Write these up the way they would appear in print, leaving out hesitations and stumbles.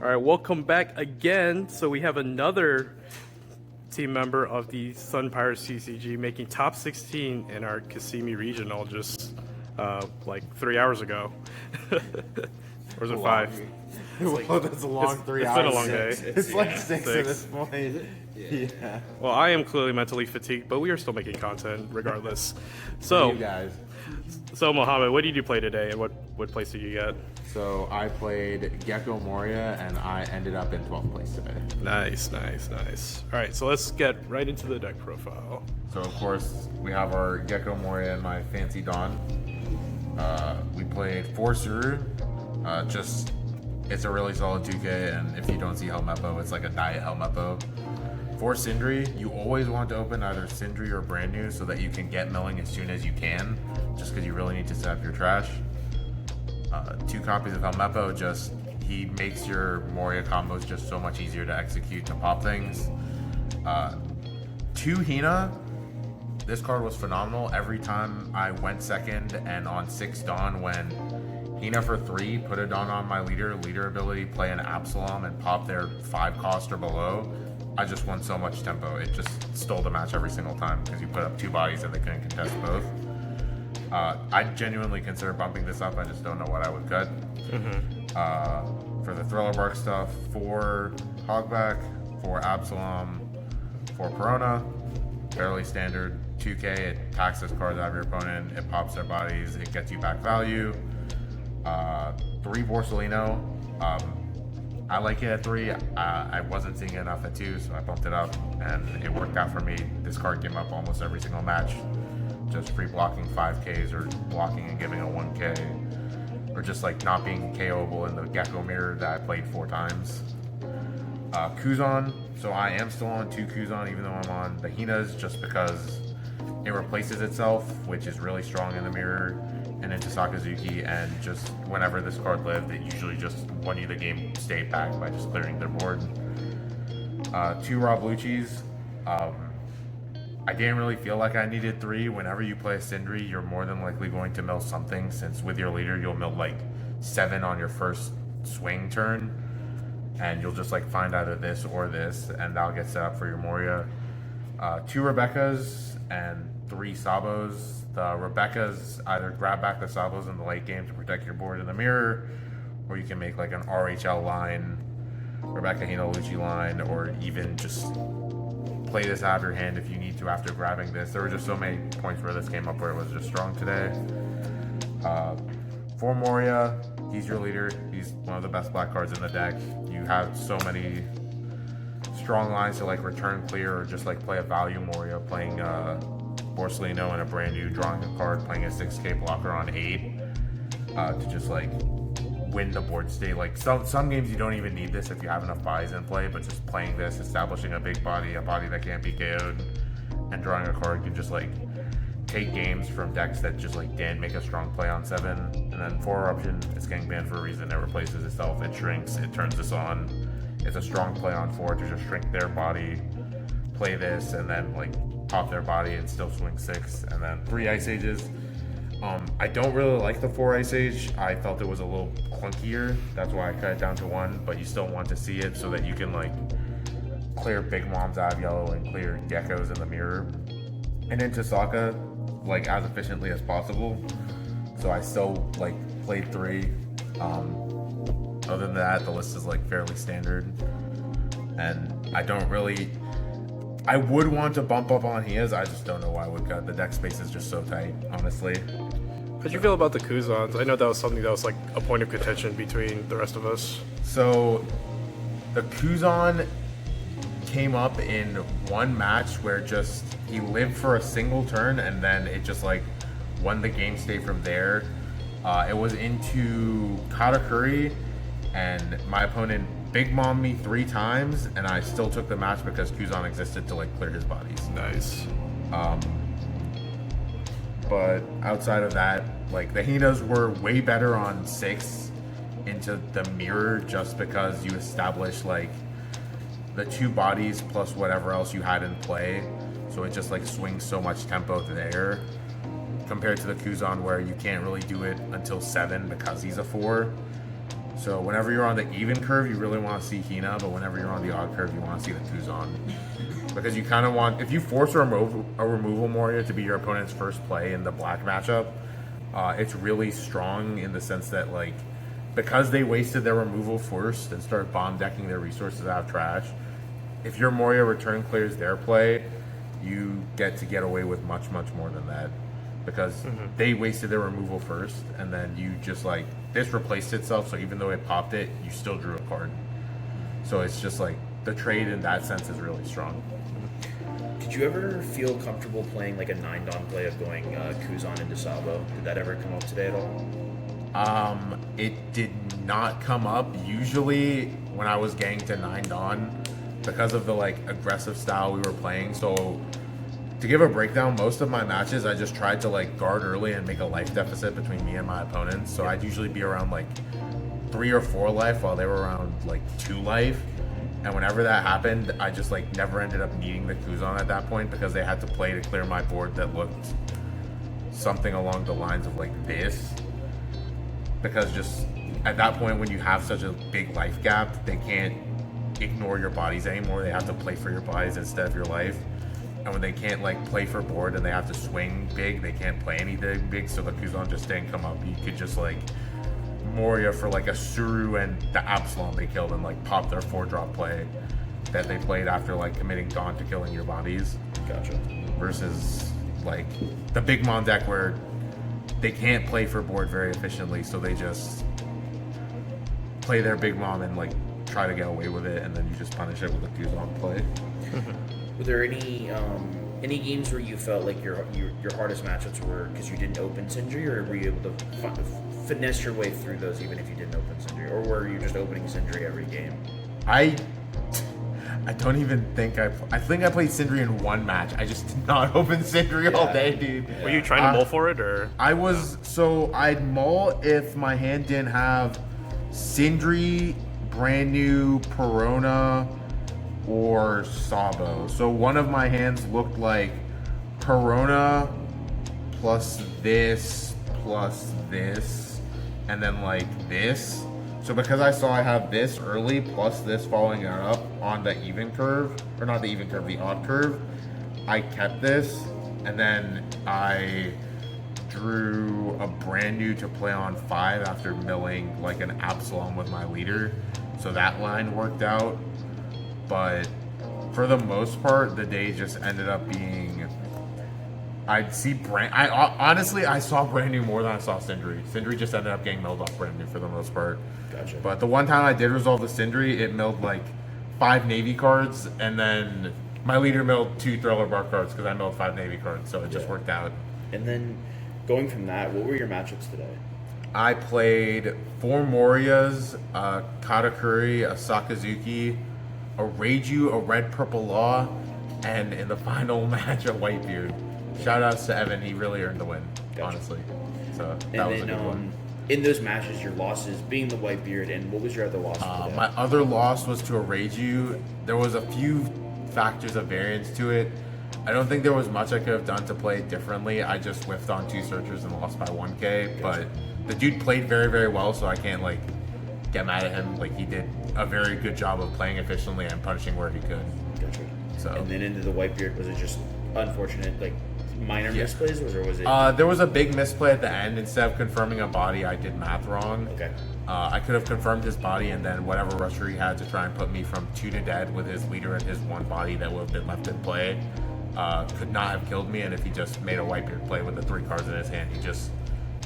All right, welcome back again. So we have another team member of the Sun Pirates CCG making top 16 in our Kissimmee Regional just like 3 hours ago. Or was it 5? Well, that's a long 3 hours. It's been a long day. It's like six at this point. Yeah. Well, I am clearly mentally fatigued, but we are still making content regardless. So, You guys. so Mohammad, what did you play today, and what place did you get? So I played Gecko Moria, and I ended up in 12th place today. Nice, nice, nice. All right, so let's get right into the deck profile. So of course we have our Gecko Moria and my Fancy Dawn. We played 4 Suru. It's a really solid 2K, and if you don't see Helmeppo, it's like a diet Helmeppo. 4 Sindri, you always want to open either Sindri or brand new so that you can get milling as soon as you can, just because you really need to set up your trash. 2 copies of Helmeppo, he makes your Moria combos just so much easier to execute to pop things. 2 HINA, this card was phenomenal. Every time I went second and on 6 Dawn, when HINA for 3, put a Dawn on my leader ability, play an Absalom and pop their 5 cost or below, I just won so much tempo. It just stole the match every single time because you put up 2 bodies and they couldn't contest both. I genuinely consider bumping this up. I just don't know what I would cut. For the Thriller Bark stuff, 4 Hogback, 4 Absalom, 4 Perona, fairly standard 2K. It taxes cards out of your opponent, it pops their bodies, it gets you back value. 3 Borsellino. I like it at 3. I wasn't seeing it enough at 2, so I bumped it up, and it worked out for me. This card came up almost every single match. Just free blocking 5Ks or blocking and giving a 1K, or just like not being KO'able in the Gecko Mirror that I played 4 times. Kuzan, so I am still on 2 Kuzan even though I'm on the Hinas, just because it replaces itself, which is really strong in the mirror and into Sakazuki, and just whenever this card lived, it usually just won you the game state back by just clearing their board. 2 Rob Lucci's. I didn't really feel like I needed 3. Whenever you play a Sindri, you're more than likely going to mill something, since with your leader, you'll mill like 7 on your first swing turn, and you'll just like find either this or this, and that'll get set up for your Moria. 2 Rebecca's and 3 Sabos. The Rebecca's either grab back the Sabos in the late game to protect your board in the mirror, or you can make like an RHL line, Rebecca Hina Lucci line, or even just play this out of your hand if you need to after grabbing this. There were just so many points where this came up where it was just strong today. For Moria, he's your leader. He's one of the best black cards in the deck. You have so many strong lines to like return clear or just like play a value Moria, playing Borsellino and a brand new, drawing a card, playing a 6K blocker on 8 to just like win the board state. Like some games you don't even need this if you have enough buys in play, but just playing this, establishing a big body, a body that can't be KO'd, and drawing a card can just like take games from decks that just like didn't make a strong play on 7. And then 4 Eruption, it's getting banned for a reason. It replaces itself, it shrinks, it turns this on. It's a strong play on 4 to just shrink their body, play this, and then like pop their body and still swing 6. And then 3 Ice Ages. I don't really like the 4 Ice Age. I felt it was a little clunkier. That's why I cut it down to 1, but you still want to see it so that you can like clear Big Moms out of yellow and clear Geckos in the mirror. And into Sokka like as efficiently as possible. So I still like played 3. Other than that, the list is like fairly standard. And I would want to bump up on his. I just don't know why I would cut. The deck space is just so tight, honestly. How'd you feel about the Kuzans? I know that was something that was like a point of contention between the rest of us. So the Kuzan came up in one match where just he lived for a single turn and then it just like won the game state from there. It was into Katakuri, and my opponent Big Mom me 3 times, and I still took the match because Kuzan existed to like clear his bodies. Nice. But outside of that, like the Hinas were way better on 6 into the mirror, just because you established like the 2 bodies plus whatever else you had in play, so it just like swings so much tempo there compared to the Kuzan where you can't really do it until 7 because he's a 4. So whenever you're on the even curve, you really want to see HINA, but whenever you're on the odd curve, you want to see the Kuzan. Because you kind of want, if you force a removal Moria to be your opponent's first play in the black matchup, it's really strong in the sense that, like, because they wasted their removal first and started bomb decking their resources out of trash, if your Moria return clears their play, you get away with much, much more than that. Because they wasted their removal first, and then you just, like, this replaced itself, so even though it popped it, you still drew a card. So it's just like, the trade in that sense is really strong. Did you ever feel comfortable playing like a 9-Don play of going Kuzan into Sabo? Did that ever come up today at all? It did not come up. Usually when I was getting to 9-Don, because of the, like, aggressive style we were playing, so to give a breakdown, most of my matches I just tried to, like, guard early and make a life deficit between me and my opponents. So I'd usually be around, like, 3 or 4 life while they were around, like, 2 life. And whenever that happened, I just, like, never ended up needing the Kuzan at that point because they had to play to clear my board that looked something along the lines of, like, this. Because just at that point, when you have such a big life gap, they can't ignore your bodies anymore. They have to play for your bodies instead of your life. And when they can't, like, play for board and they have to swing big, they can't play anything big, so the Kuzan just didn't come up. You could just, like, Moria for, like, a Suru and the Absalom they killed and, like, pop their 4-drop play that they played after, like, committing Dawn to killing your bodies. Gotcha. Versus, like, the Big Mom deck where they can't play for board very efficiently, so they just play their Big Mom and, like, try to get away with it, and then you just punish it with a Kuzan play. Were there any games where you felt like your hardest matchups were because you didn't open Sindri, or were you able to finesse your way through those even if you didn't open Sindri, or were you just opening Sindri every game? I don't even think I think I played Sindri in 1 match. I just did not open Sindri all day, dude. Yeah. Were you trying to mull for it, or? I was, so I'd mull if my hand didn't have Sindri, brand new Perona, or Sabo. So one of my hands looked like Perona plus this, and then, like, this. So because I saw I have this early plus this following it up on the even curve, or not the even curve, the odd curve, I kept this, and then I drew a brand new to play on 5 after milling, like, an Absalom with my leader. So that line worked out. But for the most part, the day just ended up being, I'd see honestly, I saw brand new more than I saw Sindri. Sindri just ended up getting milled off brand new for the most part. Gotcha. But the one time I did resolve the Sindri, it milled, like, 5 Navy cards, and then my leader milled 2 Thriller Bar cards because I milled 5 Navy cards, so it just worked out. And then going from that, what were your matchups today? I played 4 Morias, a Katakuri, a Sakazuki, a Reiju, a Red Purple Law, and in the final match, a Whitebeard. Shout outs to Evan, he really earned the win, honestly. So that was a good one. In those matches, your losses being the Whitebeard, and what was your other loss today? My other loss was to a Reiju. There was a few factors of variance to it. I don't think there was much I could have done to play it differently. I just whiffed on 2 searchers and lost by 1K, but the dude played very, very well, so I can't, like, get mad at him. Like, he did a very good job of playing efficiently and punishing where he could. Gotcha. So. And then into the Whitebeard, was it just unfortunate, like, minor misplays, or was it? There was a big misplay at the end. Instead of confirming a body, I did math wrong. Okay. I could have confirmed his body, and then whatever rusher he had to try and put me from 2 to dead with his leader and his 1 body that would have been left in play could not have killed me. And if he just made a Whitebeard play with the 3 cards in his hand, he just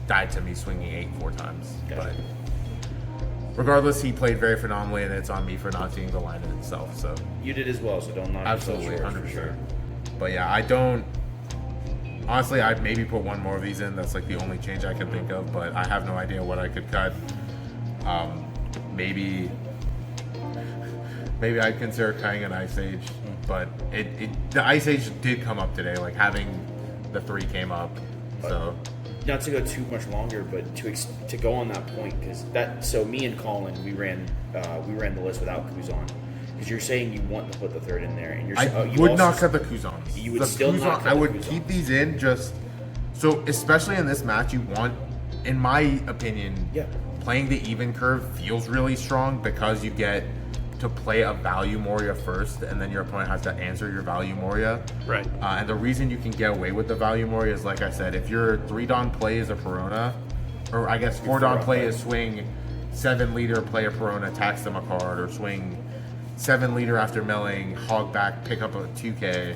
died to me swinging 8 4 times. Gotcha. But regardless, he played very phenomenally, and it's on me for not seeing the line in itself. So you did as well, so don't knock absolutely yourself 100%. For sure. But yeah, I don't. Honestly, I'd maybe put 1 more of these in. That's, like, the only change I can think of, but I have no idea what I could cut. Maybe I'd consider cutting an Ice Age, but the Ice Age did come up today. Like, having the 3 came up, so. Not to go too much longer, but to go on that point, because that. So me and Colin, we ran the list without Kuzan. Because you're saying you want to put the 3rd in there, and I would not cut the Kuzans. You would still not cut I the would Kuzans. keep these in just so, especially in this match, you want, in my opinion, playing the even curve feels really strong because you get to play a value Moria first, and then your opponent has to answer your value Moria. Right. And the reason you can get away with the value Moria is, like I said, if your 3-Don play is a Perona, or I guess 4-Don play is swing 7 leader, play a Perona, tax them a card, or swing 7 leader after milling, hog back, pick up a 2K,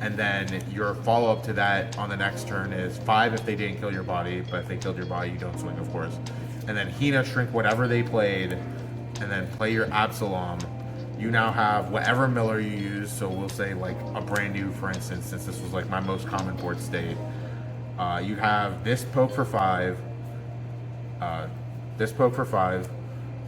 and then your follow-up to that on the next turn is 5 if they didn't kill your body, but if they killed your body, you don't swing, of course. And then HINA shrink whatever they played, and then play your Absalom. You now have whatever miller you use, so we'll say like a brand new, for instance, since this was like my most common board state. You have this poke for 5, this poke for 5,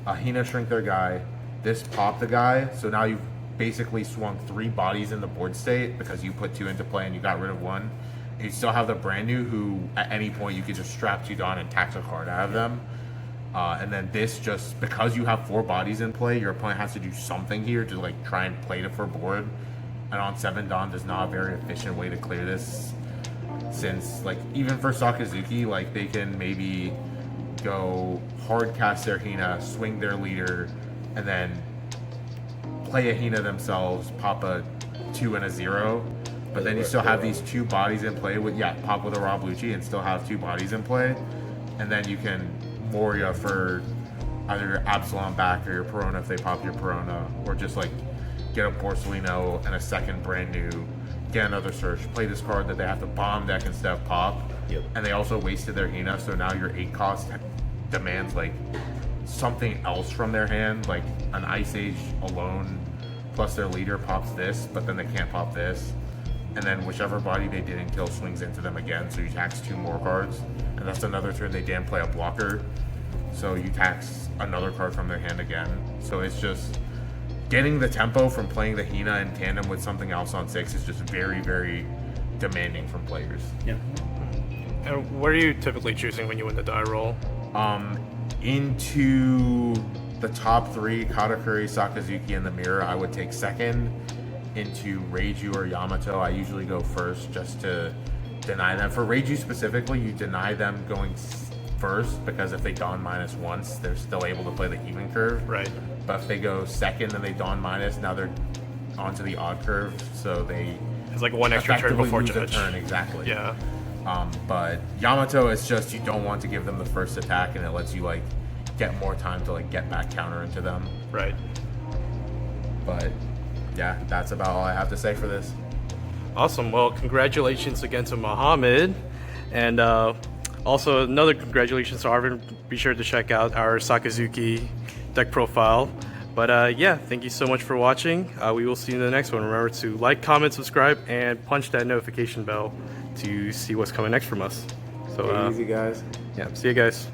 a HINA shrink their guy, this pop the guy, so now you've basically swung 3 bodies in the board state because you put 2 into play and you got rid of 1. And you still have the brand new who at any point you could just strap 2 Don and tax a card out of them. And then this, just because you have 4 bodies in play, your opponent has to do something here to like try and play it for board. And on 7 Don is not a very efficient way to clear this, since like even for Sakazuki, like they can maybe go hard cast their HINA, swing their leader, and then play a HINA themselves, pop a 2 and a 0. But then you still have these 2 bodies in play with pop with a Rob Lucci and still have 2 bodies in play, and then you can Moria for either your Absalom back or your Perona if they pop your Perona, or just like get a Borsellino and a second brand new, get another search, play this card that they have to bomb deck instead of pop. Yep. And they also wasted their HINA, so now your 8 cost demands like something else from their hand, like an Ice Age alone plus their leader pops this, but then they can't pop this. And then whichever body they didn't kill swings into them again, so you tax 2 more cards. And that's another turn they didn't play a blocker, so you tax another card from their hand again. So it's just getting the tempo from playing the HINA in tandem with something else on 6 is just very, very demanding from players. Yeah. And what are you typically choosing when you win the die roll? Into the top 3, Katakuri, Sakazuki, and the mirror, I would take second. Into Reiju or Yamato, I usually go first just to deny them. For Reiju specifically, you deny them going first because if they Dawn minus once, they're still able to play the even curve. Right. But if they go second and they Dawn minus, now they're onto the odd curve, so they It's like 1 extra turn effectively before lose a judge. turn, exactly. Yeah. But Yamato, it's just you don't want to give them the first attack, and it lets you like get more time to like get back counter into them. Right. But yeah, that's about all I have to say for this. Awesome. Well, congratulations again to Mohammad. And also another congratulations to Arvind. Be sure to check out our Sakazuki deck profile. But yeah, thank you so much for watching. We will see you in the next one. Remember to like, comment, subscribe, and punch that notification bell to see what's coming next from us. So Easy, guys. yeah, see you guys.